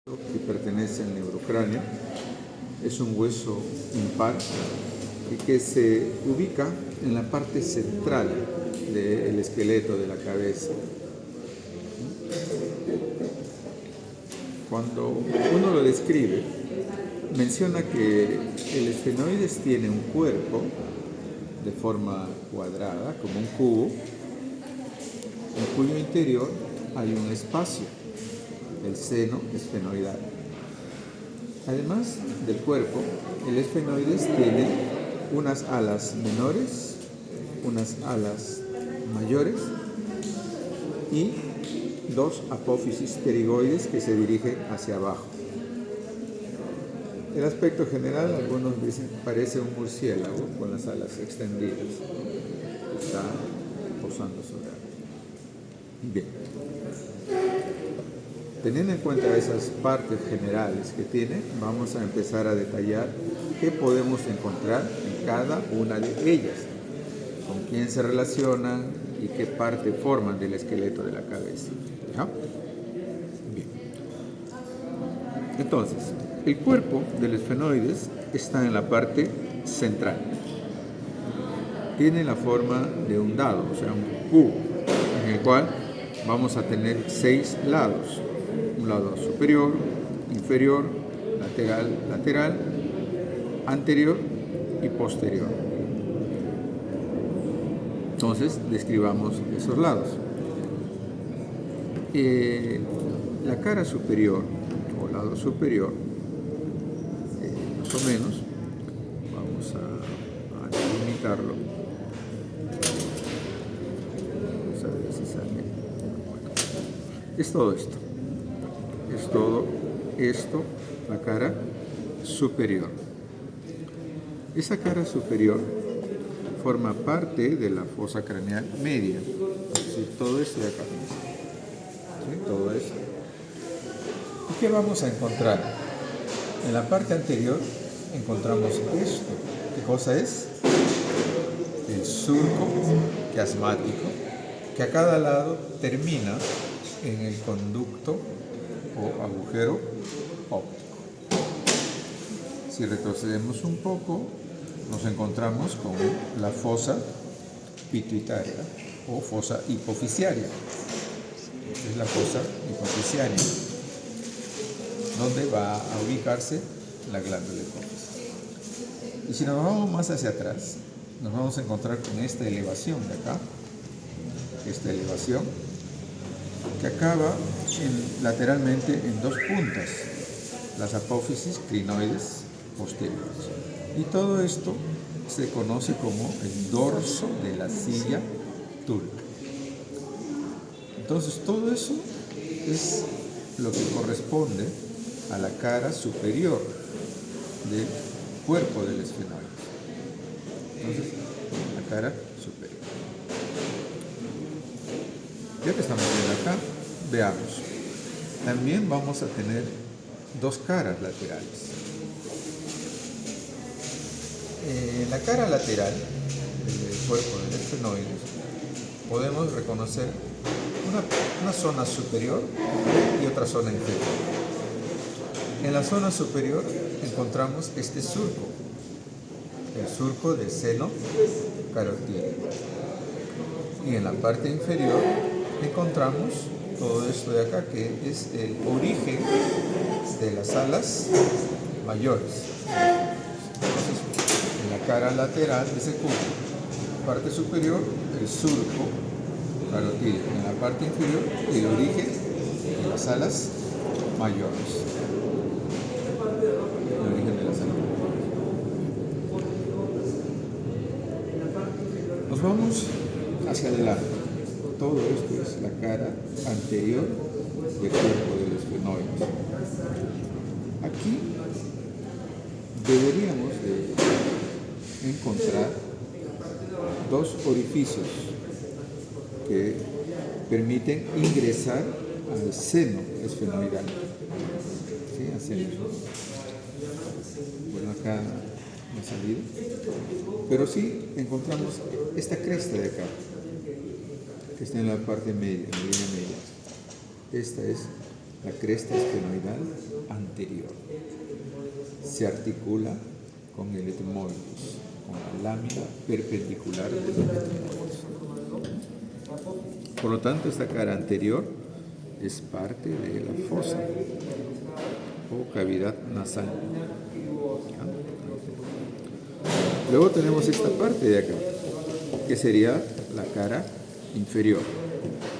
que pertenece al neurocráneo. Es un hueso impar y que se ubica en la parte central del esqueleto de la cabeza. Cuando uno lo describe, menciona que el esfenoides tiene un cuerpo de forma cuadrada, como un cubo, en cuyo interior hay un espacio, el seno esfenoidal. Además del cuerpo, el esfenoides tiene unas alas menores, unas alas mayores y dos apófisis pterigoides que se dirigen hacia abajo. El aspecto general, algunos dicen, parece un murciélago con las alas extendidas. Está posando sobre algo. Bien. Teniendo en cuenta esas partes generales que tiene, vamos a empezar a detallar qué podemos encontrar en cada una de ellas, con quién se relacionan y qué parte forman del esqueleto de la cabeza. ¿Ya? Bien. Entonces, el cuerpo del esfenoides está en la parte central. Tiene la forma de un dado, o sea, un cubo, en el cual vamos a tener 6 lados. Un lado superior, inferior, lateral, anterior y posterior. Entonces, describamos esos lados. La cara superior o lado superior, más o menos, vamos a delimitarlo. Vamos a ver si sale. Es todo esto. Es todo esto, la cara superior. Esa cara superior forma parte de la fosa craneal media. Es decir, todo esto de acá. ¿Sí? Todo esto. ¿Y qué vamos a encontrar? En la parte anterior encontramos esto. ¿Qué cosa es? El surco quiasmático, que a cada lado termina en el conducto o agujero óptico. Si retrocedemos un poco, nos encontramos con la fosa pituitaria o fosa hipofisiaria. Esta es la fosa hipofisiaria, donde va a ubicarse la glándula hipófisis. Y si nos vamos más hacia atrás, nos vamos a encontrar con esta elevación de acá, esta elevación, que acaba lateralmente en 2 puntas, las apófisis crinoides posteriores. Y todo esto se conoce como el dorso de la silla turca. Entonces, todo eso es lo que corresponde a la cara superior del cuerpo del esfenoides. Entonces, la cara superior. Ya que estamos viendo acá, veamos. También vamos a tener 2 caras laterales. En la cara lateral del cuerpo del esfenoides podemos reconocer una zona superior y otra zona inferior. En la zona superior encontramos este surco, el surco del seno carotídeo. Y en la parte inferior encontramos todo esto de acá, que es el origen de las alas mayores. Entonces, en la cara lateral de ese cubo, parte superior, el surco carotídeo. En la parte inferior, el origen de las alas mayores. El origen de las alas mayores. Nos vamos hacia adelante. Todo esto es la cara anterior del cuerpo del esfenoides. Aquí deberíamos de encontrar 2 orificios que permiten ingresar al seno esfenoidal. ¿Sí? Al seno. Bueno, acá no ha salido. Pero sí encontramos esta cresta de acá, que está en la parte media, en la línea media. Esta es la cresta esfenoidal se articula con el etmoides, con la lámina perpendicular del etmoides. Por lo tanto, esta cara anterior es parte de la fosa o cavidad nasal. Luego tenemos esta parte de acá, que sería la cara inferior.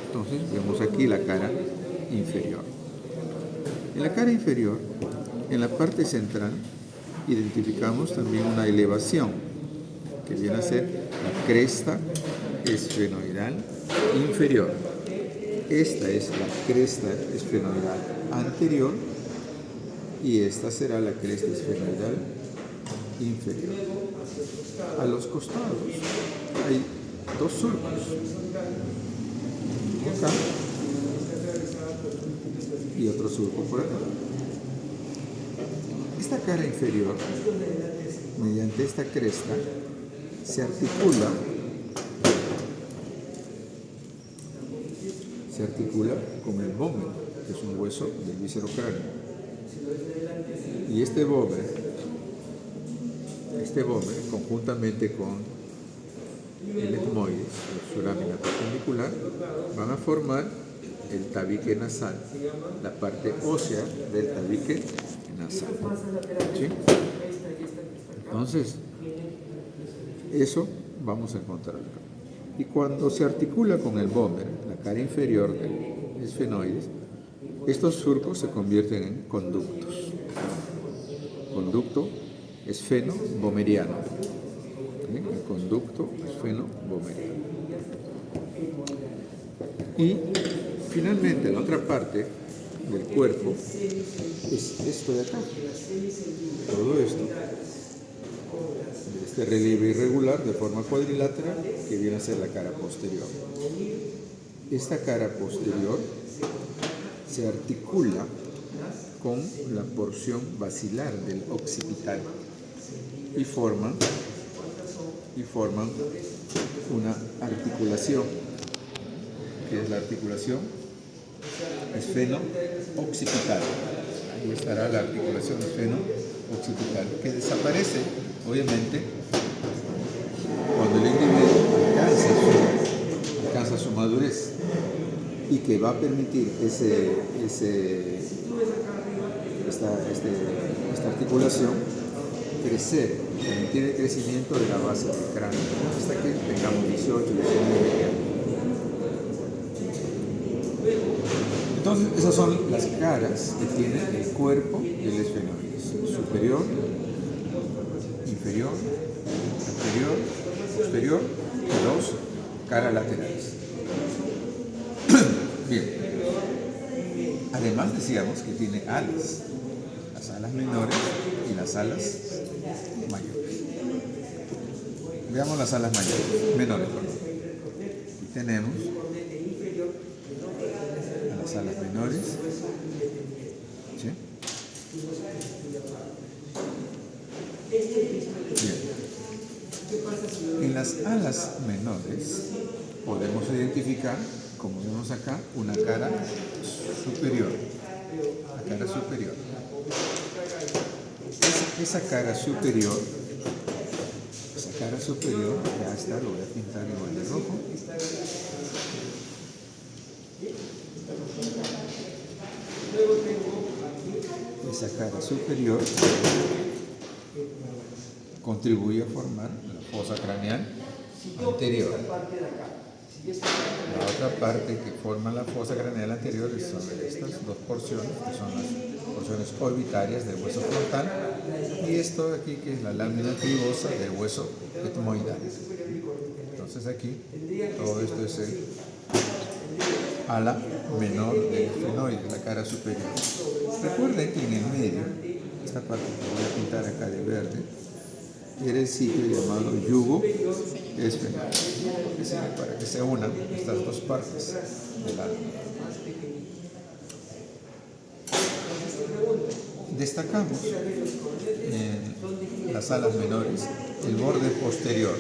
Entonces, vemos aquí la cara inferior. En la cara inferior, en la parte central, identificamos también una elevación, que viene a ser la cresta esfenoidal inferior. Esta es la cresta esfenoidal anterior y esta será la cresta esfenoidal inferior. A los costados hay dos surcos, acá y otro surco por acá. Esta cara inferior, mediante esta cresta, se articula con el vómer, que es un hueso del viscerocráneo. Y este vómer, conjuntamente con el etmoides, su lámina perpendicular, van a formar el tabique nasal, la parte ósea del tabique nasal. ¿Sí? Entonces, eso vamos a encontrar acá. Y cuando se articula con el vómer, la cara inferior del esfenoides, estos surcos se convierten en conductos. Conducto esfeno-vomeriano. El conducto esfeno-vomeriano. Y finalmente, la otra parte del cuerpo es esto de acá. Todo esto, este relieve irregular de forma cuadrilátera, que viene a ser la cara posterior. Esta cara posterior se articula con la porción basilar del occipital y forman una articulación, que es la articulación esfeno-occipital. Ahí estará la articulación esfeno-occipital, que desaparece, obviamente, cuando el individuo alcanza su madurez, y que va a permitir esta articulación crecer, permitir el crecimiento de la base del cráneo, hasta que tengamos 18, 19 años. Entonces, esas son las caras que tiene el cuerpo del esfenoides: superior, inferior, anterior, posterior y dos caras laterales. Bien. Además, decíamos que tiene alas, las alas menores y las alas mayores. Veamos las alas menores. Aquí tenemos a las alas menores. ¿Sí? Bien. En las alas menores podemos identificar, como vemos acá, una cara superior. La cara superior. Esa cara superior, ya está, lo voy a pintar igual de rojo. Esa cara superior contribuye a formar la fosa craneal anterior. La otra parte que forma la fosa craneal anterior son estas dos porciones, que son las porciones orbitarias del hueso frontal, y esto de aquí, que es la lámina cribosa del hueso etmoidal. Entonces aquí, todo esto es el ala menor del esfenoides, la cara superior. Recuerden que en el medio, esta parte que voy a pintar acá de verde, era el sitio llamado yugo esfenoide, que sirve para que se unan estas dos partes del ala. Destacamos en las alas menores el borde posterior.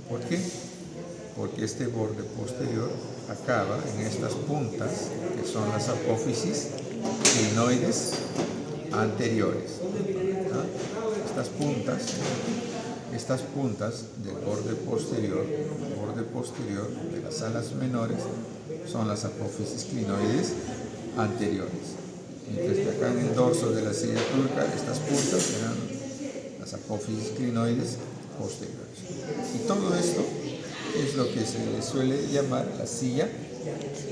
¿Por qué? Porque este borde posterior acaba en estas puntas, que son las apófisis, clinoides anteriores. ¿Ah? Estas puntas del borde posterior de las alas menores son las apófisis clinoides anteriores. Mientras que acá en el dorso de la silla turca, estas puntas serán las apófisis clinoides posteriores. Y todo esto es lo que se le suele llamar la silla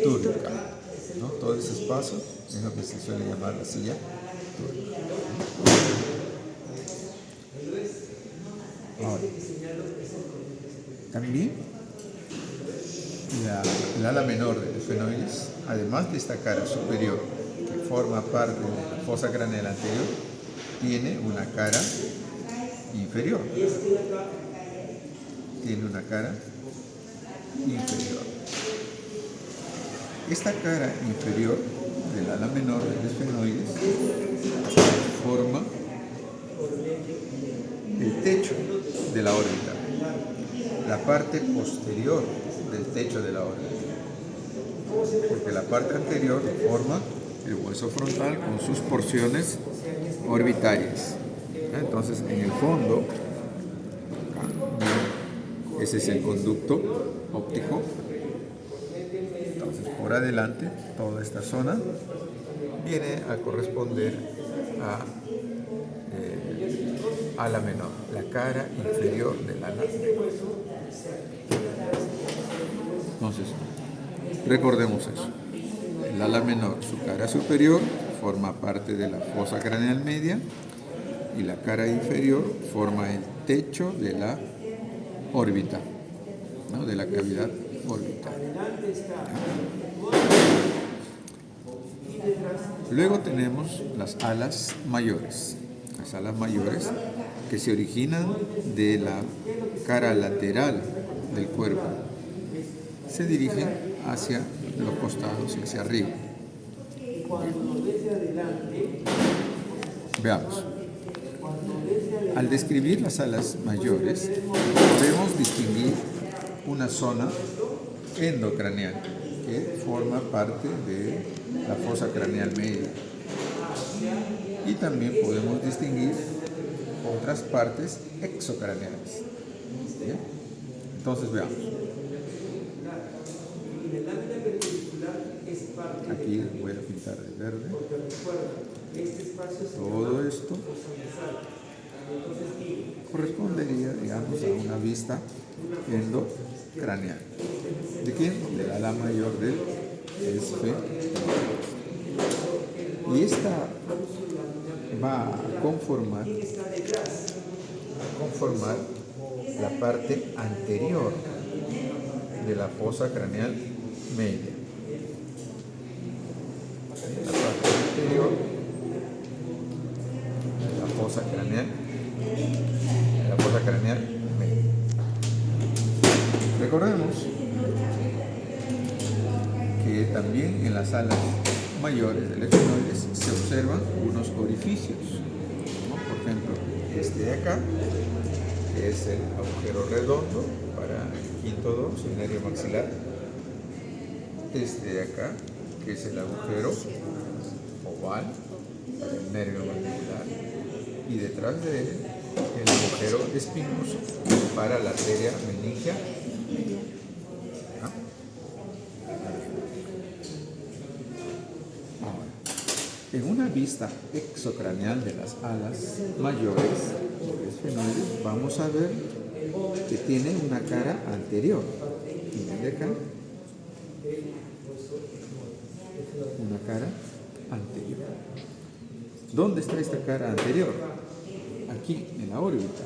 turca, ¿no? Todo ese espacio es lo que se suele llamar la silla turca. Ahora, también el ala menor del esfenoides, además de esta cara superior que forma parte de la fosa craneal anterior, tiene una cara inferior. Esta cara inferior del ala menor del esfenoides forma el techo de la órbita, la parte posterior del techo de la órbita, porque la parte anterior forma el hueso frontal con sus porciones orbitarias. Entonces, en el fondo, ese es el conducto óptico. Entonces, por adelante, toda esta zona viene a corresponder a ala menor, la cara inferior del ala menor. Entonces, recordemos eso. El ala menor, su cara superior, forma parte de la fosa craneal media y la cara inferior forma el techo de la órbita, ¿no? De la cavidad orbital. Luego tenemos las alas mayores. Las alas mayores que se originan de la cara lateral del cuerpo, se dirigen hacia los costados y hacia arriba. Veamos. Al describir las alas mayores, podemos distinguir una zona endocraneal que forma parte de la fosa craneal media. Y también podemos distinguir otras partes exocraneales. ¿Bien? Entonces veamos. Aquí voy a pintar de verde. Todo esto correspondería, digamos, a una vista endocraneal. ¿De quién? Del ala mayor del esfenoides. Y esta va a conformar la parte anterior de la fosa craneal media. La parte anterior de la fosa craneal media. Recordemos que también en las alas mayores del esfenoides se observan unos orificios, ¿no? Por ejemplo, este de acá, que es el agujero redondo para el quinto dorso, el nervio maxilar. Este de acá, que es el agujero oval para el nervio mandibular. Y detrás de él, el agujero espinoso para la arteria meningia. En una vista exocraneal de las alas mayores del esfenoides, vamos a ver que tiene una cara anterior. Miren de acá. Una cara anterior. ¿Dónde está esta cara anterior? Aquí, en la órbita.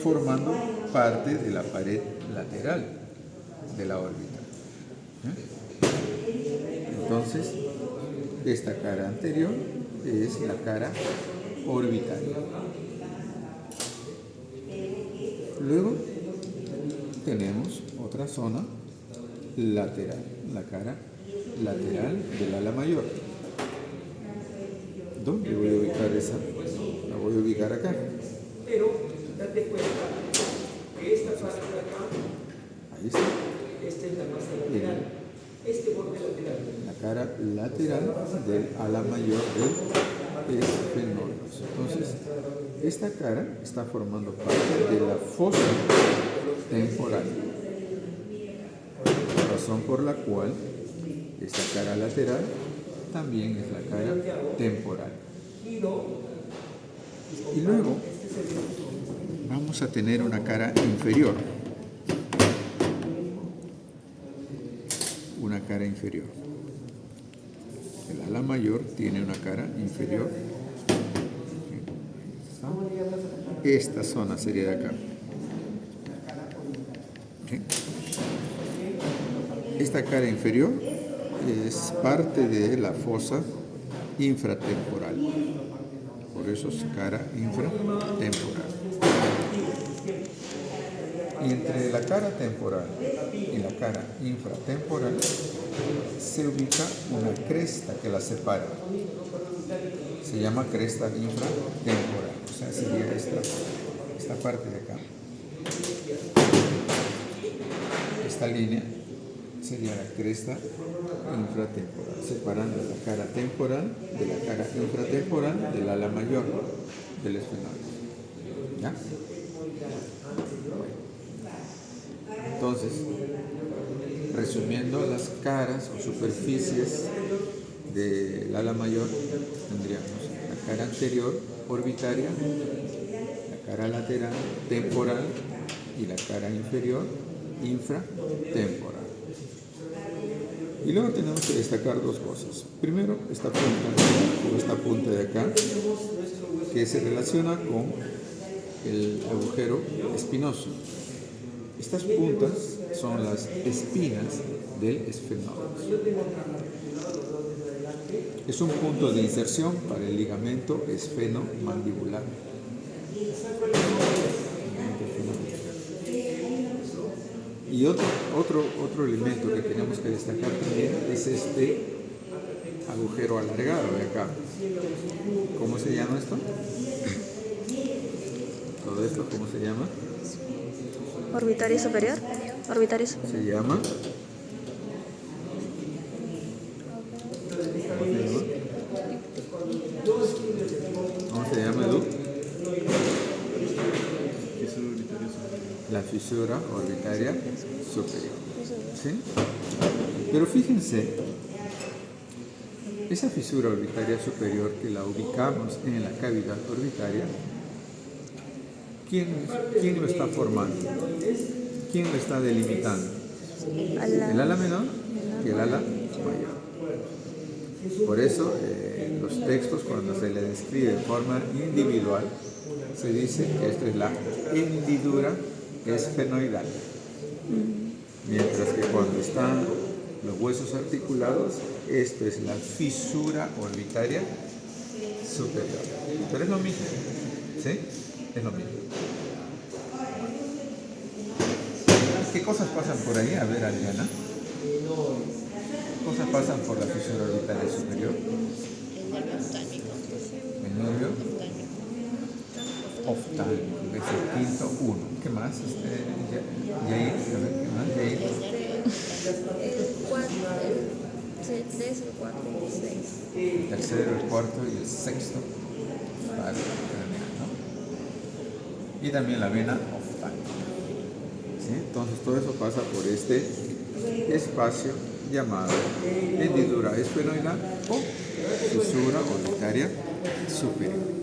Formando parte de la pared lateral de la órbita. Entonces, esta cara anterior es la cara orbitaria. Luego tenemos otra zona lateral, la cara lateral del ala mayor. ¿Dónde voy a ubicar esa? La voy a ubicar acá. Pero date cuenta que esta parte de acá, ahí está. Esta es la más lateral. Este borde lateral. La cara lateral del ala mayor del esfenoides. Entonces, esta cara está formando parte de la fosa temporal, razón por la cual esta cara lateral también es la cara temporal. Y luego vamos a tener una cara inferior. Una cara inferior. El ala mayor tiene una cara inferior. Esta zona sería de acá. Esta cara inferior es parte de la fosa infratemporal. Por eso es cara infratemporal. Y entre la cara temporal y la cara infratemporal se ubica una cresta que la separa. Se llama cresta infratemporal. O sea, sería esta parte de acá. Esta línea sería la cresta infratemporal, separando la cara temporal de la cara infratemporal del ala mayor del esfenoide. ¿Ya? Entonces, resumiendo las caras o superficies del ala mayor, tendríamos la cara anterior orbitaria, la cara lateral temporal y la cara inferior infratemporal. Y luego tenemos que destacar dos cosas. Primero, esta punta de acá, que se relaciona con el agujero espinoso. Estas puntas son las espinas del esfenoides. Es un punto de inserción para el ligamento esfenomandibular. Y otro elemento que tenemos que destacar también es este agujero alargado de acá. ¿Cómo se llama esto? Todo esto, ¿cómo se llama? Orbitario superior. Orbitario superior. Se llama. ¿Cómo se llama, Edu? La fisura orbitaria superior. ¿Sí? Pero fíjense, esa fisura orbitaria superior que la ubicamos en la cavidad orbitaria, ¿quién lo está formando? ¿Quién lo está delimitando? El ala menor y el ala mayor. Por eso, los textos, cuando se le describe de forma individual, se dice que esto es la hendidura esfenoidal. Mientras que cuando están los huesos articulados, esto es la fisura orbitaria superior. Pero es lo mismo, ¿sí? Es lo mismo. ¿Qué cosas pasan por ahí? A ver, Adriana. ¿Qué cosas pasan por la fisura orbitaria superior? El nervio oftálmico, que es el quinto uno. ¿Qué más? Yair, a ver, ¿qué más? Yair. El 3, el 4 y el 6. El tercero, el cuarto y el sexto. Para ¿no? Y también la vena oftálmica. ¿Sí? Entonces todo eso pasa por este espacio llamado hendidura esfenoidal o fisura orbitaria superior.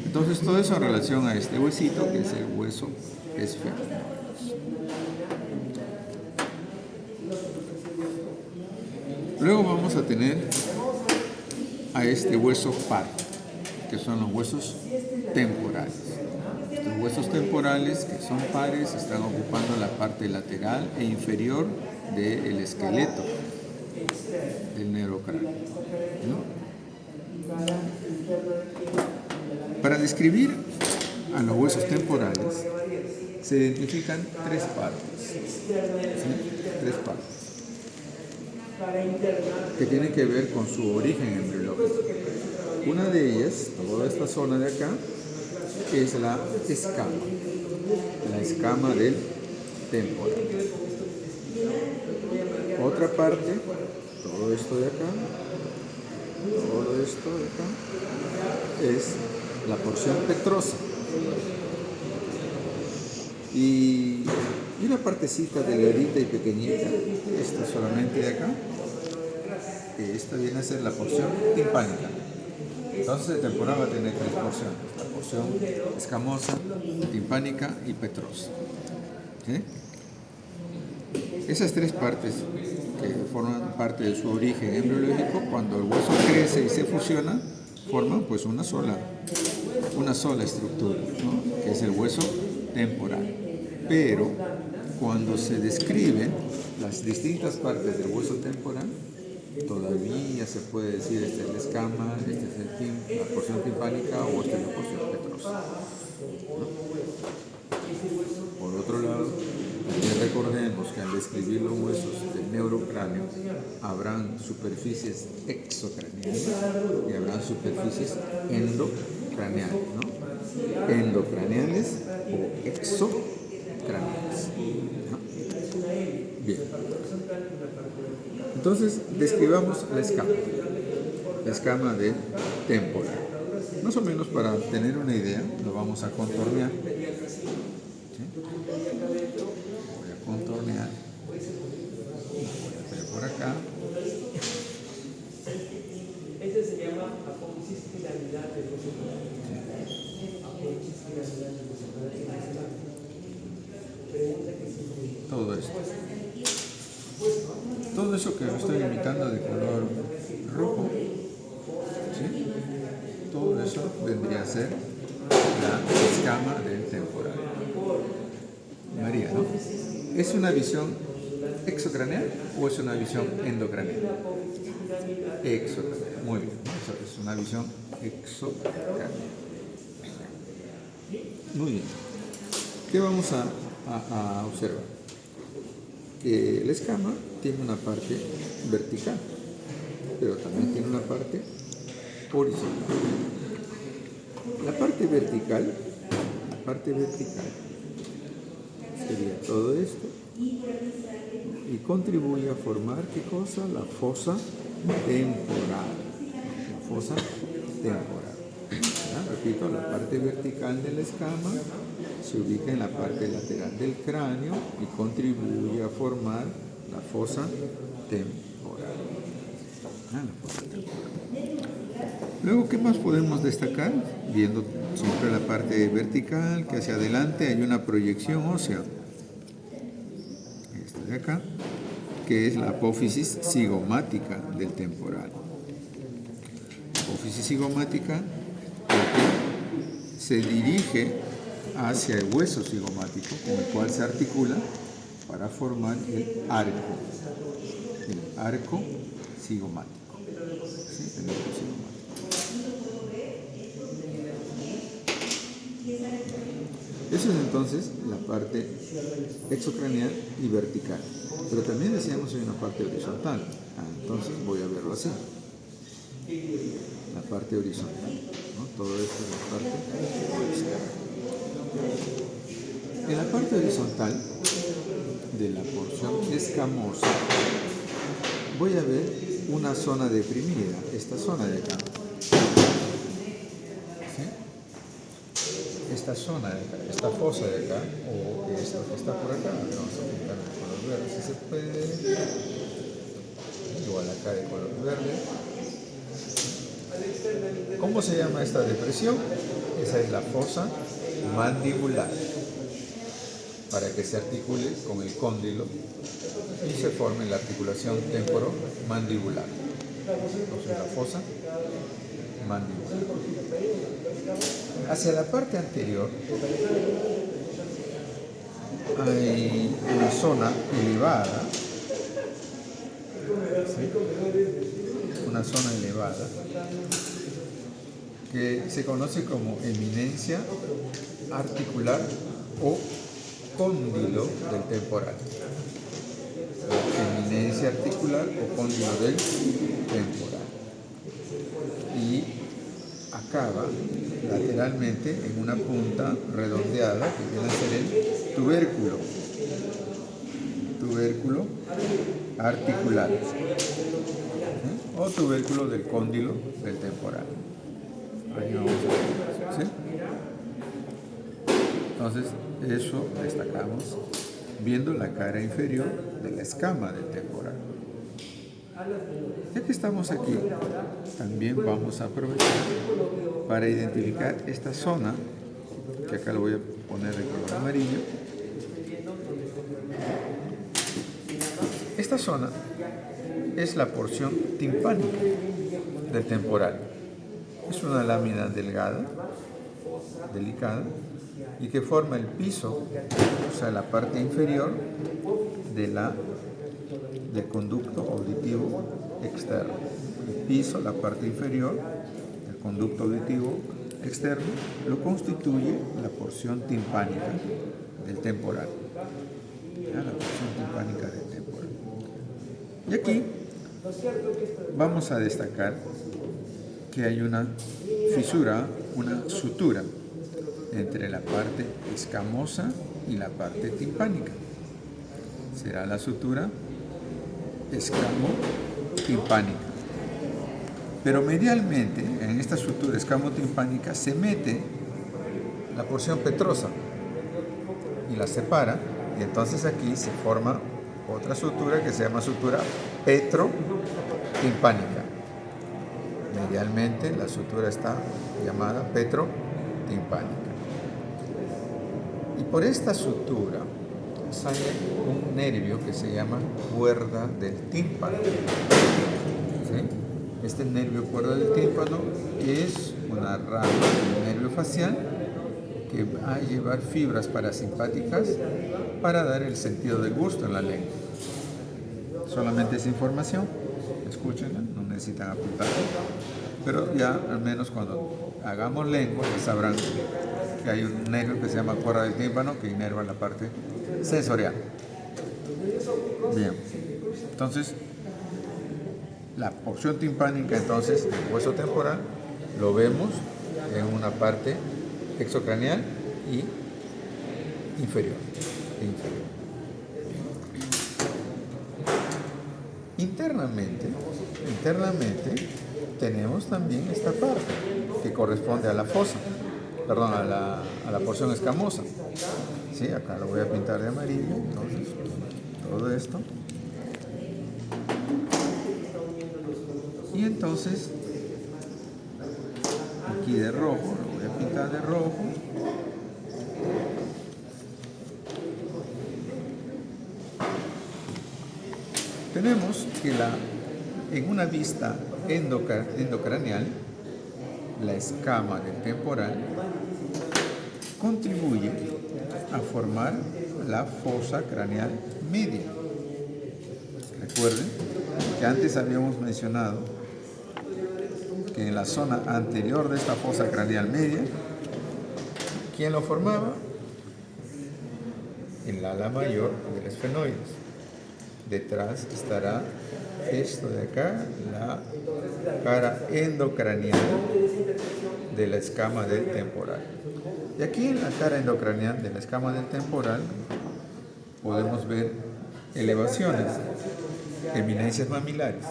Entonces todo eso en relación a este huesito que es el hueso esfenoides. Luego vamos a tener a este hueso par, que son los huesos temporales. Estos huesos temporales, que son pares, están ocupando la parte lateral e inferior del esqueleto del neurocráneo, ¿no? Para describir a los huesos temporales se identifican tres partes, ¿sí? Tres partes que tienen que ver con su origen embriológico. Una de ellas, toda esta zona de acá, es la escama del temporal. Otra parte, todo esto de acá, es la porción petrosa. Y una partecita delgadita y pequeñita, esta solamente de acá, esta viene a ser la porción timpánica. Entonces el temporal va a tener tres porciones: la porción escamosa, timpánica y petrosa. ¿Sí? Esas tres partes que forman parte de su origen embriológico, cuando el hueso crece y se fusiona, forman pues una sola estructura, ¿no? Que es el hueso temporal. Pero cuando se describen las distintas partes del hueso temporal, todavía se puede decir esta es la escama, esta es la porción timpánica o esta es la porción petrosa, ¿no? Por otro lado, también recordemos que al describir los huesos del neurocráneo habrán superficies exocraneales y habrán superficies endocraneales, ¿no? Endocraneales o exocraneales, ¿no? Bien. Entonces, describamos la escama del temporal. Más o menos para tener una idea, lo vamos a contornear. ¿Sí? Voy a contornear. Voy a hacer por acá. Ese se llama apófisis piramidal del hueso temporal. Apófisis piramidal del hueso temporal. Pregunta que sí. Todo esto. Todo eso que estoy imitando de color rojo, ¿sí? Todo eso vendría a ser la escama del temporal. María, ¿no? ¿Es una visión exocraneal o es una visión endocraneal? Exocraneal, muy bien. Eso es una visión exocraneal. Muy bien. ¿Qué vamos a observar? Que la escama tiene una parte vertical, pero también tiene una parte horizontal. La parte vertical sería todo esto y contribuye a formar, ¿qué cosa? La fosa temporal. La fosa temporal. ¿Ya? Repito, la parte vertical de la escama se ubica en la parte lateral del cráneo y contribuye a formar la fosa temporal. La fosa temporal. Luego, ¿qué más podemos destacar? Viendo siempre la parte vertical, que hacia adelante hay una proyección ósea. Esta de acá, que es la apófisis cigomática del temporal. Apófisis cigomática porque se dirige hacia el hueso cigomático, con el cual se articula para formar el arco cigomático. ¿Sí? El arco cigomático. Eso es entonces la parte exocraneal y vertical. Pero también decíamos hay una parte horizontal. Entonces voy a verlo así. La parte horizontal, ¿no? Todo esto es la parte horizontal. En la parte horizontal de la porción escamosa voy a ver una zona deprimida, esta zona de acá. ¿Sí? Esta zona de acá, esta fosa de acá, o esto que está por acá, vamos a pintar de color verde si se puede, igual acá de color verde. ¿Cómo se llama esta depresión? Esa es la fosa mandibular, para que se articule con el cóndilo y se forme la articulación temporomandibular. Entonces la fosa mandibular. Hacia la parte anterior hay una zona elevada, ¿sí? Una zona elevada que se conoce como eminencia articular o cóndilo del temporal. Eminencia articular o cóndilo del temporal. Y acaba lateralmente en una punta redondeada que viene a ser el tubérculo tubérculo articular, o tubérculo del cóndilo del temporal. Ahí vamos a ver, ¿sí? Entonces, eso destacamos viendo la cara inferior de la escama del temporal. Ya que estamos aquí, también vamos a aprovechar para identificar esta zona, que acá lo voy a poner de color amarillo. Esta zona es la porción timpánica del temporal. Es una lámina delgada, delicada, y que forma el piso, o sea, la parte inferior del conducto auditivo externo. El piso, la parte inferior del conducto auditivo externo, lo constituye la porción timpánica del temporal. La porción timpánica del temporal. Y aquí vamos a destacar que hay una fisura, una sutura entre la parte escamosa y la parte timpánica. Será la sutura escamo-timpánica. Pero medialmente, en esta sutura escamo-timpánica, se mete la porción petrosa y la separa, y entonces aquí se forma otra sutura que se llama sutura petro-timpánica. Medialmente la sutura está llamada petro-timpánica. Y por esta sutura sale un nervio que se llama cuerda del tímpano. ¿Sí? Este nervio cuerda del tímpano es una rama del nervio facial que va a llevar fibras parasimpáticas para dar el sentido del gusto en la lengua. Solamente esa información, escúchenla, no necesitan apuntarla, pero ya al menos cuando hagamos lengua ya sabrán que hay un nervio que se llama cuerda del tímpano que inerva la parte sensorial. Bien, entonces la porción timpánica entonces del hueso temporal lo vemos en una parte exocraneal y inferior. Internamente tenemos también esta parte que corresponde a la fosa, perdón, a la porción escamosa. Sí, acá lo voy a pintar de amarillo, entonces todo esto. Y entonces aquí de rojo, lo voy a pintar de rojo. Tenemos que en una vista endocraneal, la escama del temporal contribuye a formar la fosa craneal media. Recuerden que antes habíamos mencionado que en la zona anterior de esta fosa craneal media, ¿quién lo formaba? El ala mayor del esfenoides. Detrás estará esto de acá, la cara endocraneal de la escama del temporal. Y aquí en la cara endocraneal de la escama del temporal podemos ver elevaciones, eminencias mamilares,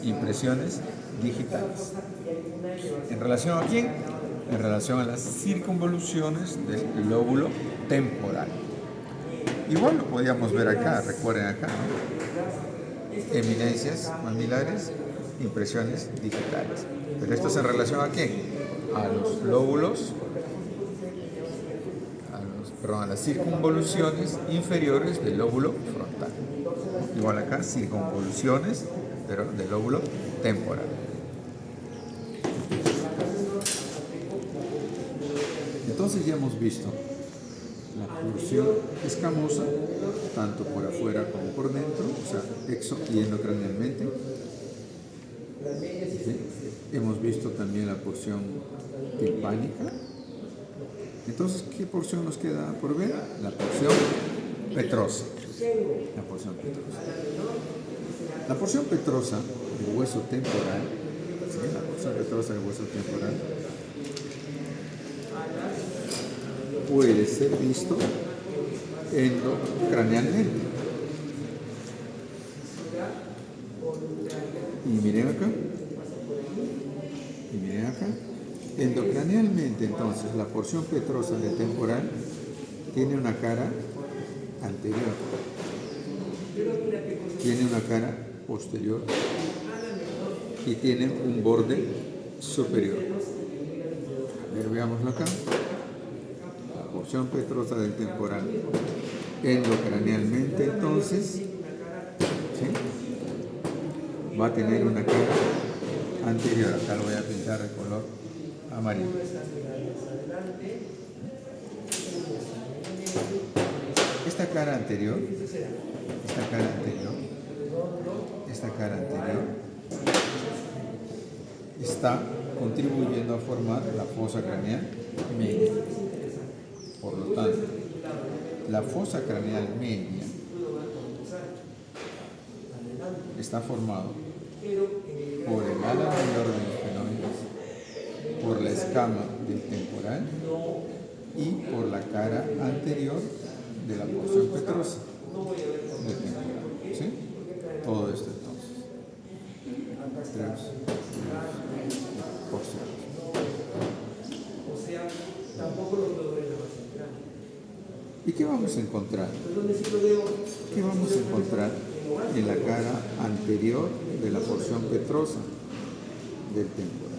impresiones digitales. ¿En relación a quién? En relación a las circunvoluciones del lóbulo temporal. Igual lo podíamos ver acá, recuerden acá, ¿no? Eminencias mamilares, impresiones digitales. Pero esto es en relación a quién? A los lóbulos, a las circunvoluciones inferiores del lóbulo frontal. Igual acá, circunvoluciones, pero del lóbulo temporal. Entonces ya hemos visto la porción escamosa, tanto por afuera como por dentro, o sea, exo y endocranealmente. ¿Sí? Hemos visto también la porción timpánica. Entonces, ¿qué porción nos queda por ver? La porción petrosa. La porción petrosa. La porción petrosa del hueso temporal, ¿sí? La porción petrosa del hueso temporal puede ser visto endocranealmente. Y miren acá. Y miren acá. Endocranealmente, entonces, la porción petrosa del temporal tiene una cara anterior, tiene una cara posterior y tiene un borde superior. A ver, veámoslo acá. La porción petrosa del temporal endocranealmente, entonces, ¿sí?, va a tener una cara anterior. Acá lo voy a pintar de color amarillo. Esta cara anterior está contribuyendo a formar la fosa craneal media. Por lo tanto, la fosa craneal media está formado por el ala mayor de los fenómenos, por la escama del temporal y por la cara anterior de la porción petrosa del temporal. ¿Sí? Todo esto entonces. Tres porciones. ¿Y qué vamos a encontrar? ¿Qué vamos a encontrar en la cara anterior de la porción petrosa del temporal?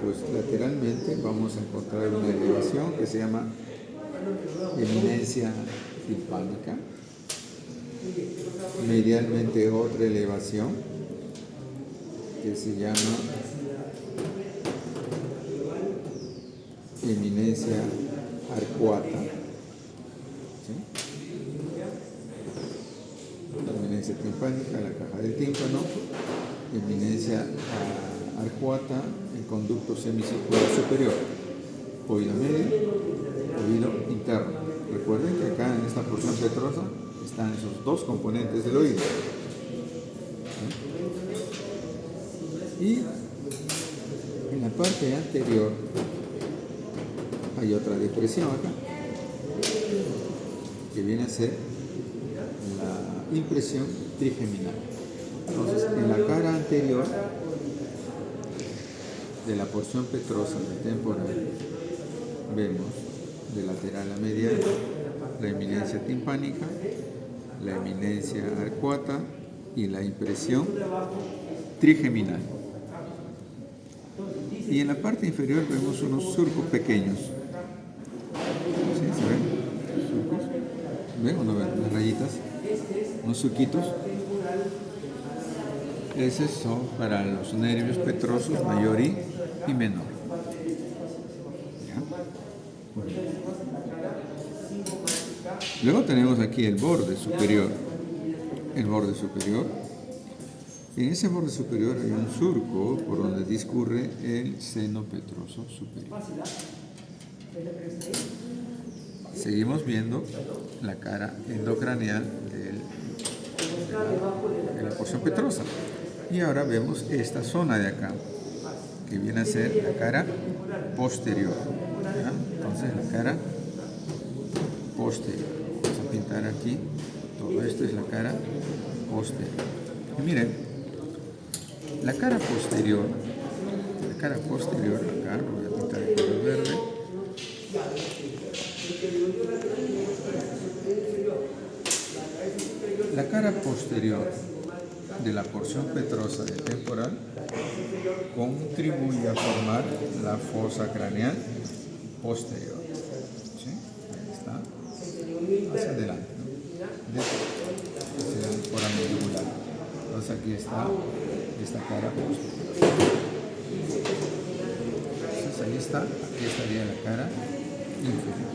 Pues lateralmente vamos a encontrar una elevación que se llama eminencia timpánica, medialmente otra elevación que se llama eminencia arcuata, ¿sí?, eminencia timpánica, la caja del tímpano, eminencia arcuata, el conducto semicircular superior, oído medio, oído interno. Recuerden que acá en esta porción petrosa están esos dos componentes del oído. ¿Sí? Y en la parte anterior hay otra depresión acá, que viene a ser la impresión trigeminal. Entonces, en la cara anterior de la porción petrosa del temporal vemos de lateral a medial la eminencia timpánica, la eminencia arcuata y la impresión trigeminal. Y en la parte inferior vemos unos surcos pequeños. ¿Sí? ¿Se ven? ¿Surcos? ¿Ven o no ven? Las rayitas, unos surquitos. Esos son para los nervios petrosos mayor y menor. ¿Ya? Luego tenemos aquí el borde superior. El borde superior. En ese borde superior hay un surco por donde discurre el seno petroso superior. Seguimos viendo la cara endocraneal de la porción petrosa. Y ahora vemos esta zona de acá, que viene a ser la cara posterior. ¿Ya? Entonces la cara posterior. Vamos a pintar aquí. Todo esto es la cara posterior. Y miren, la cara posterior, acá, lo voy a pintar de color verde. La cara posterior de la porción petrosa del temporal contribuye a formar la fosa craneal posterior. ¿Sí? Ahí está. Hacia adelante, ¿no? Hacia el foramen yugular. Entonces aquí está esta cara posterior. Entonces ahí está, aquí estaría la cara inferior.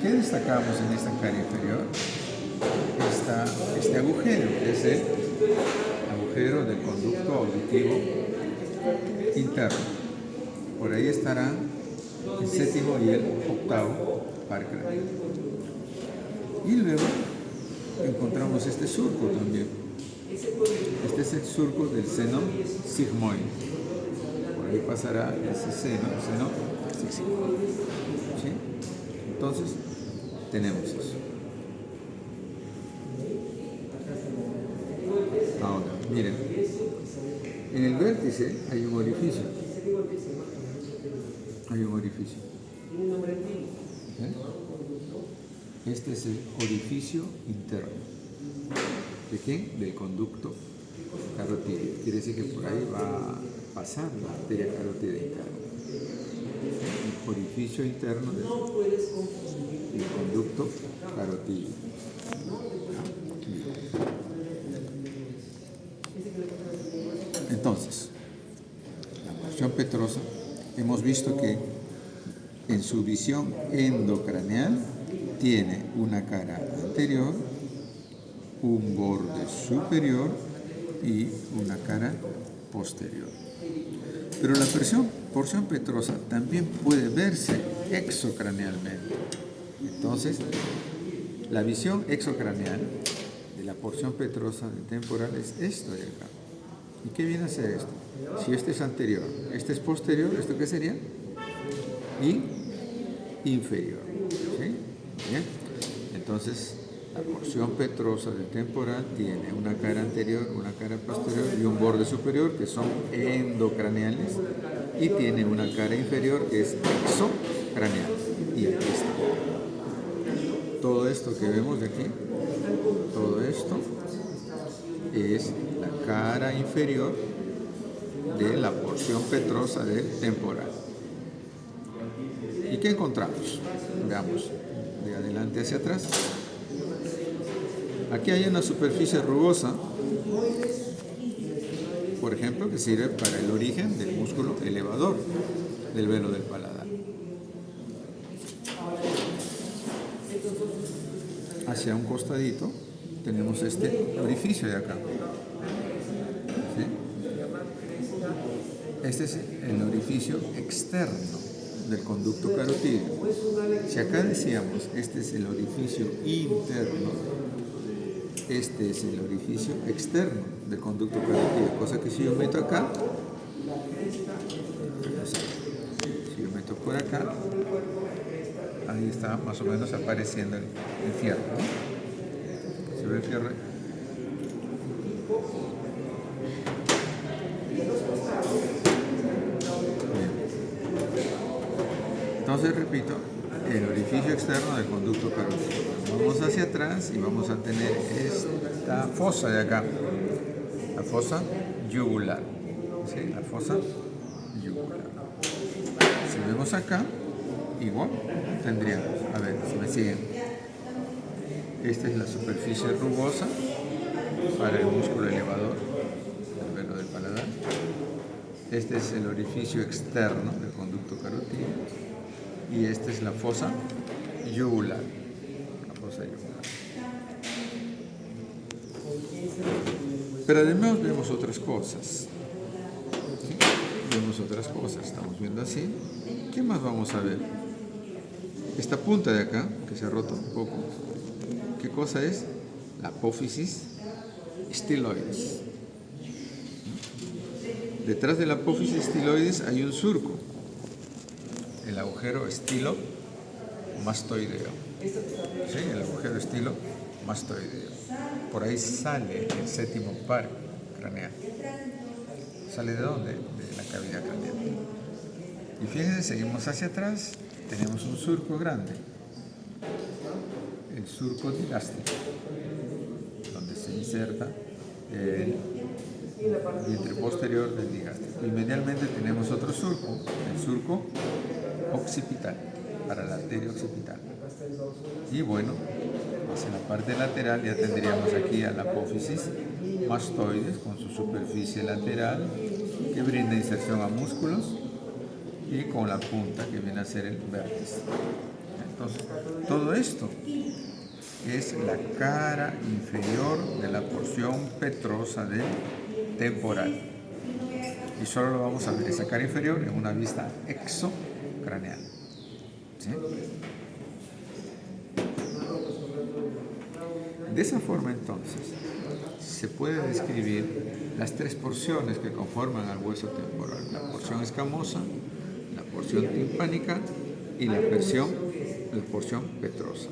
¿Qué destacamos en esta cara inferior? Este agujero, que es el agujero del conducto auditivo interno. Por ahí estarán el séptimo y el octavo par craneal. Y luego encontramos este surco también. Este es el surco del seno sigmoide. Por ahí pasará ese seno, el seno sigmoide. ¿Sí? Entonces, tenemos eso. Ahora, miren, en el vértice hay un orificio. Hay un orificio. ¿Eh? Este es el orificio interno. ¿De quién? Del conducto carotídeo. Quiere decir que por ahí va a pasar la arteria carótida interna. El orificio interno del conducto carotídeo. Entonces, la porción petrosa, hemos visto que en su visión endocraneal tiene una cara anterior, un borde superior y una cara posterior. Pero la porción petrosa también puede verse exocranealmente. Entonces, la visión exocraneal de la porción petrosa del temporal es esto de acá. ¿Y qué viene a ser esto? Si este es anterior, este es posterior, ¿esto qué sería? Y inferior. ¿Sí? Bien. Entonces, la porción petrosa del temporal tiene una cara anterior, una cara posterior y un borde superior que son endocraneales, y tiene una cara inferior que es exocraneal. Y aquí está. Todo esto que vemos de aquí, todo esto es la cara inferior de la porción petrosa del temporal. ¿Y qué encontramos? Veamos de adelante hacia atrás. Aquí hay una superficie rugosa, por ejemplo, que sirve para el origen del músculo elevador del velo del paladar. Hacia un costadito tenemos este orificio de acá. ¿Sí? Este es el orificio externo del conducto carotídeo. Si acá decíamos, este es el orificio interno, este es el orificio externo del conducto carotídeo, cosa que si yo meto acá, si yo meto por acá, ahí está más o menos apareciendo el fierro, ¿no? ¿Se ve el fierro? Bien. Entonces repito, el orificio externo del conducto carotídeo. Vamos hacia atrás y vamos a tener esta fosa de acá, la fosa yugular. ¿Sí? La fosa yugular. Si vemos acá, igual tendríamos, a ver si me siguen, esta es la superficie rugosa para el músculo elevador del velo del paladar. Este es el orificio externo del conducto carotídeo y esta es la fosa yugular. Pero además vemos otras cosas. ¿Sí? Vemos otras cosas. Estamos viendo así. ¿Qué más vamos a ver? Esta punta de acá, que se ha roto un poco. ¿Qué cosa es? La apófisis estiloides. Detrás de la apófisis estiloides hay un surco. El agujero estilomastoideo. ¿Sí? El agujero estilomastoideo. Por ahí sale el séptimo par craneal. ¿Sale de dónde? De la cavidad craneal. Y fíjense, seguimos hacia atrás, tenemos un surco grande. El surco digástrico, donde se inserta el vientre posterior del digástrico. Y medialmente tenemos otro surco, el surco occipital, para la arteria occipital. Y bueno, hacia la parte lateral ya tendríamos aquí a la apófisis mastoides con su superficie lateral que brinda inserción a músculos y con la punta que viene a ser el vértice. Entonces, todo esto es la cara inferior de la porción petrosa del temporal. Y solo lo vamos a ver, esa cara inferior, en una vista exocraneal. ¿Sí? De esa forma, entonces, se puede describir las tres porciones que conforman al hueso temporal: la porción escamosa, la porción timpánica y la porción petrosa.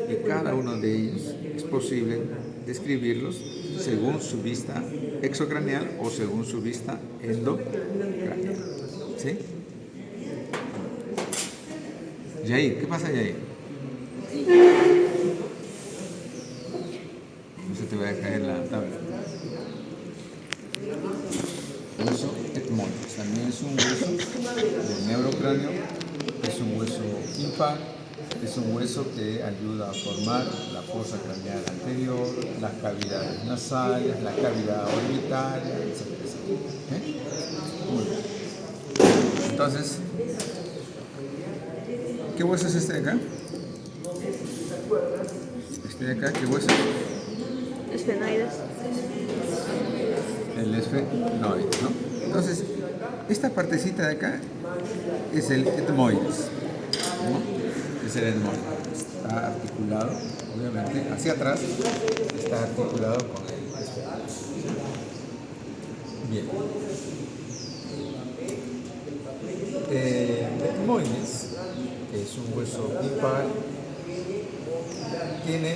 Y cada uno de ellos es posible describirlos según su vista exocraneal o según su vista endocraneal. ¿Sí? Yair, ¿qué pasa, Yair? No se te va a caer la tabla. Hueso etmoides también es un hueso del neurocráneo, es un hueso impar, es un hueso que ayuda a formar la fosa craneal anterior, las cavidades nasales, la cavidad orbitaria, etc. Muy bien. Entonces, ¿qué hueso es este de acá? Este de acá, ¿qué hueso? Esfenoides. El esfenoides, ¿no? Entonces, esta partecita de acá es el etmoides, ¿no? Es el etmoides. Está articulado, obviamente, hacia atrás, está articulado con el esfenoides. Bien. El etmoides, que es un hueso impar, tiene,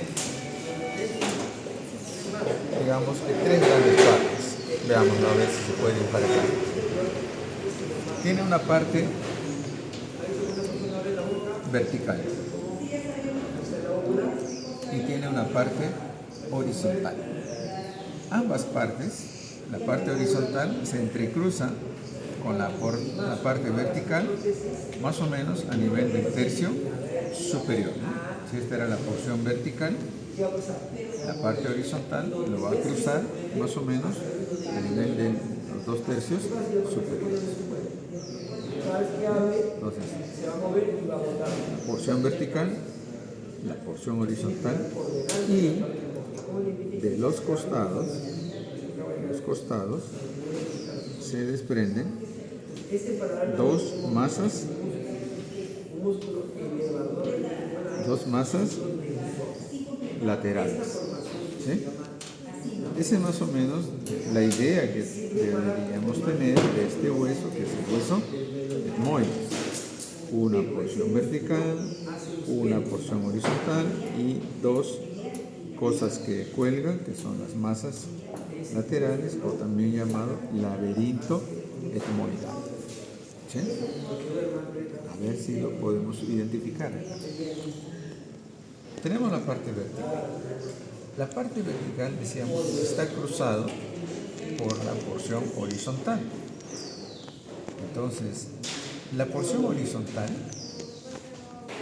digamos que tres grandes partes. Veámoslo a ver si se puede ir para acá. Tiene una parte vertical y tiene una parte horizontal. Ambas partes, la parte horizontal se entrecruza con la parte vertical, más o menos a nivel del tercio superior, ¿no? Si esta era la porción vertical, la parte horizontal lo va a cruzar más o menos a nivel de los 2 tercios superiores. Entonces, la porción vertical, la porción horizontal y de los costados se desprenden dos masas laterales. ¿Sí? Esa es más o menos la idea que deberíamos tener de este hueso, que es el hueso etmoides. Una porción vertical, una porción horizontal y dos cosas que cuelgan, que son las masas laterales, o también llamado laberinto etmoidal. ¿Sí? A ver si lo podemos identificar. Tenemos la parte vertical. La parte vertical, decíamos, está cruzado por la porción horizontal. Entonces, la porción horizontal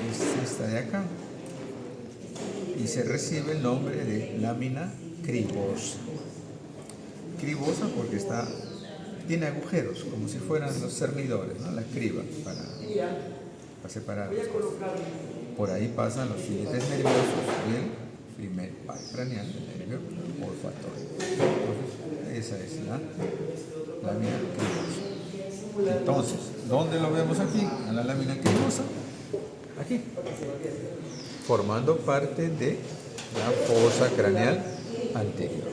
es esta de acá y se recibe el nombre de lámina cribosa. Cribosa porque tiene agujeros, como si fueran los cernidores, ¿no? La criba para separar las cosas. Por ahí pasan los filetes nerviosos del primer par craneal, el nervio olfatorio. Entonces, esa es la lámina cribosa. Entonces, ¿dónde lo vemos aquí? A la lámina cribosa. Aquí. Formando parte de la fosa craneal anterior.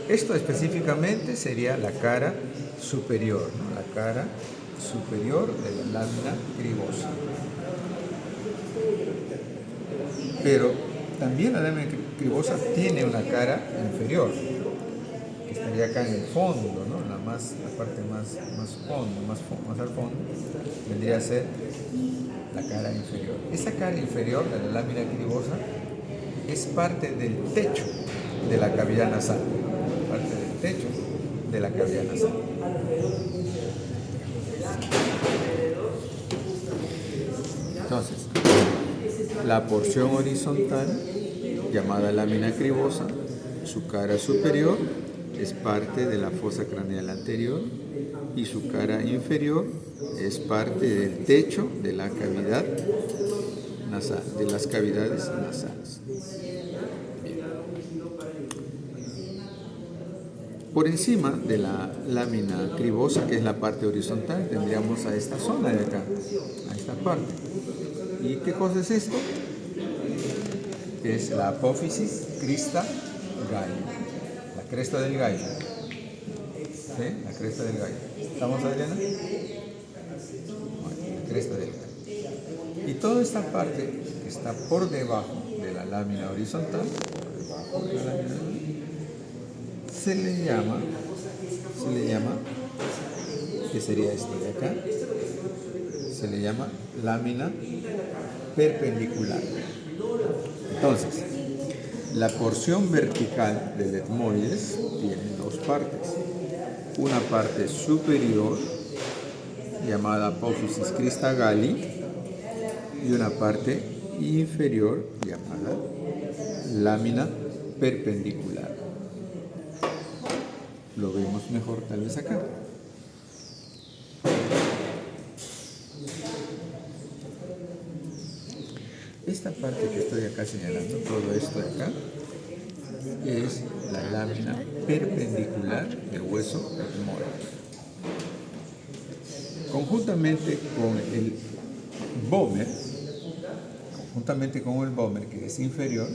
Esto específicamente sería la cara superior, ¿no? La cara superior de la lámina cribosa. Pero también la lámina cribosa tiene una cara inferior, que estaría acá en el fondo, ¿no? La parte más al fondo, vendría a ser la cara inferior. Esa cara inferior de la lámina cribosa es parte del techo de la cavidad nasal. Parte del techo de la cavidad nasal. Entonces, la porción horizontal, llamada lámina cribosa, su cara superior es parte de la fosa craneal anterior y su cara inferior es parte del techo de la cavidad nasal, de las cavidades nasales. Bien. Por encima de la lámina cribosa, que es la parte horizontal, tendríamos a esta zona de acá, a esta parte. ¿Y qué cosa es esto? Es la apófisis crista galli, la cresta del gallo. ¿Sí? La cresta del gallo. ¿Estamos, Adriana? Bueno, la cresta del gallo. Y toda esta parte que está por debajo de la lámina horizontal, se le llama, que sería esto de acá, se le llama lámina perpendicular. Entonces, la porción vertical del etmoides tiene dos partes. Una parte superior, llamada apófisis crista galli, y una parte inferior, llamada lámina perpendicular. Lo vemos mejor tal vez acá. Esta parte que estoy acá señalando, todo esto de acá, es la lámina perpendicular del hueso etmoide. Conjuntamente con el vómer, que es inferior,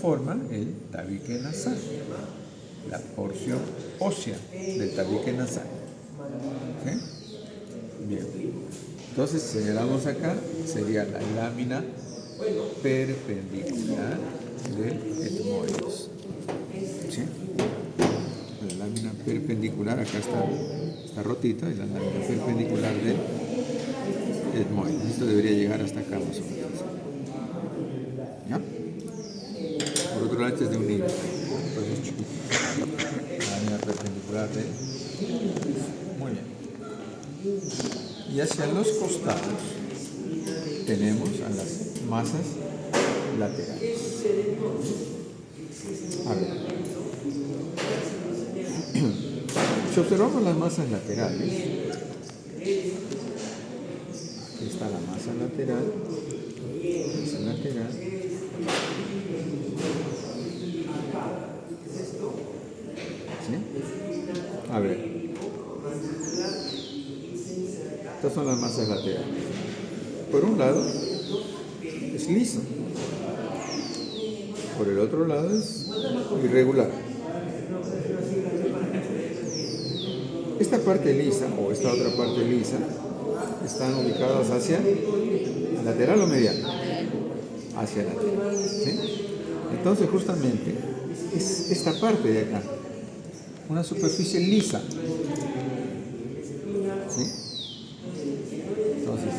forma el tabique nasal, la porción ósea del tabique nasal. ¿Sí? Bien. Entonces, señalamos acá, sería la lámina perpendicular del etmoides. ¿Sí? La lámina perpendicular, acá está rotita, y la lámina perpendicular del etmoides. Esto debería llegar hasta acá más o menos. ¿Ya? Por otro lado, este es de un hilo. Entonces es chiquito. La lámina perpendicular del. Muy bien. Y hacia los costados tenemos a las masas laterales. A ver. Si observamos las masas laterales, aquí está la masa lateral, ¿sí? A ver. Estas son las masas laterales. Por un lado es lisa, por el otro lado es irregular. Esta parte lisa o esta otra parte lisa están ubicadas hacia lateral o medial, hacia lateral. ¿Sí? Entonces justamente es esta parte de acá, una superficie lisa. ¿Sí? Entonces,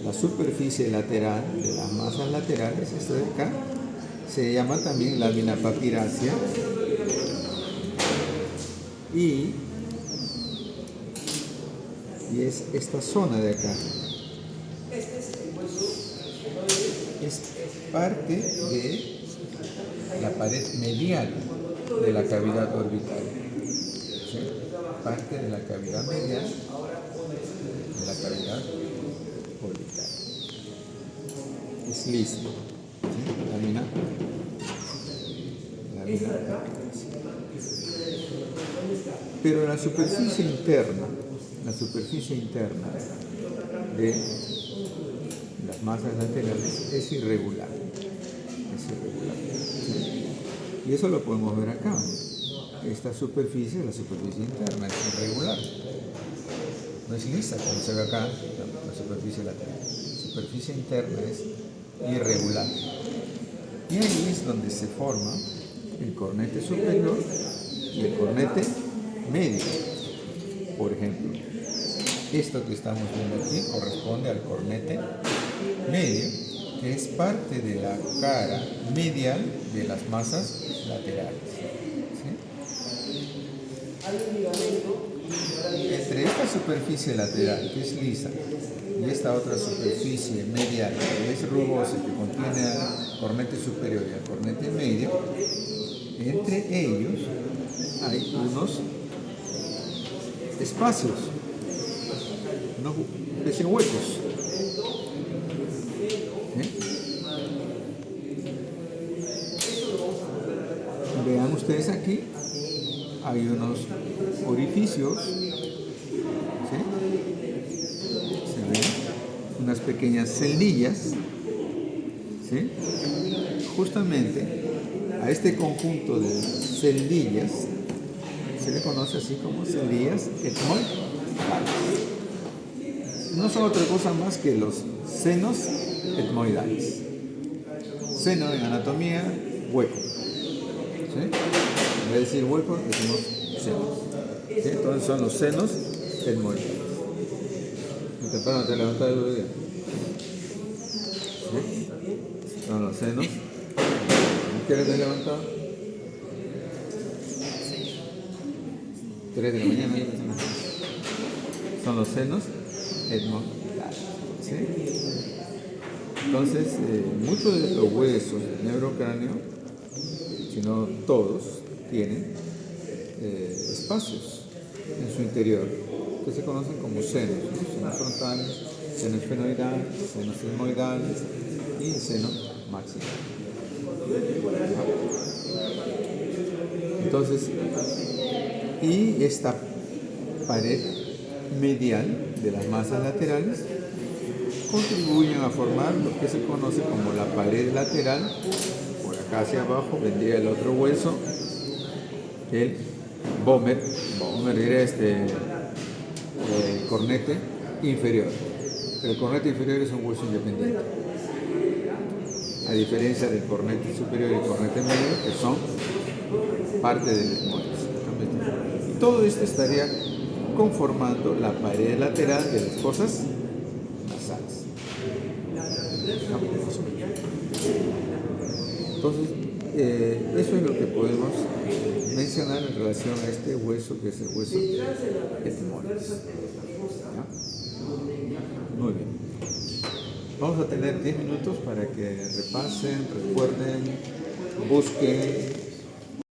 la superficie lateral de las masas laterales, esto de acá, se llama también lámina papirácea y es esta zona de acá. Es parte de la pared medial de la cavidad orbital. ¿Sí? Parte de la cavidad medial de la cavidad orbital. Es lisa. ¿Sí? Lámina pero la superficie interna de las masas laterales es irregular. ¿Sí? Y eso lo podemos ver acá. Esta superficie, la superficie interna, es irregular. No es lisa como se ve acá, la superficie lateral. La superficie interna es irregular. Y ahí es donde se forma el cornete superior y el cornete medio. Por ejemplo, esto que estamos viendo aquí corresponde al cornete medio, que es parte de la cara medial de las masas laterales. ¿Sí? Entre esta superficie lateral, que es lisa, y esta otra superficie medial, que es rugosa, que contiene al cornete superior y al cornete medio, entre ellos hay unos espacios, unos especie de huecos. Vean ustedes aquí, hay unos orificios, ¿sí? Se ven unas pequeñas celdillas, ¿sí? Justamente a este conjunto de celdillas se le conoce así como celdillas etmoidales. no son otra cosa más que los senos etmoidales. Seno en anatomía, hueco. ¿Sí? En vez de decir hueco, decimos senos. ¿Sí? Entonces son los senos etmoidales. Muy temprano te levantas el día. ¿Sí? Son los senos. ¿Qué hora te has levantado? 3 de la mañana. Son los senos etmoidales. ¿Sí? Entonces, muchos de los huesos del neurocráneo, si no todos, tienen espacios en su interior que se conocen como senos, ¿no? Senos frontales, senos esfenoidales, senos etmoidales y seno maxilar. Entonces, y esta pared medial de las masas laterales contribuyen a formar lo que se conoce como la pared lateral. Por acá hacia abajo vendría el otro hueso, el vómer era el cornete inferior. El cornete inferior es un hueso independiente, a diferencia del cornete superior y el cornete medio, que son parte del etmoides. Y todo esto estaría conformando la pared lateral de las fosas nasales. Entonces, eso es lo que podemos mencionar en relación a este hueso, que es el hueso etmoides. Muy bien. Vamos a tener 10 minutos para que repasen, recuerden, busquen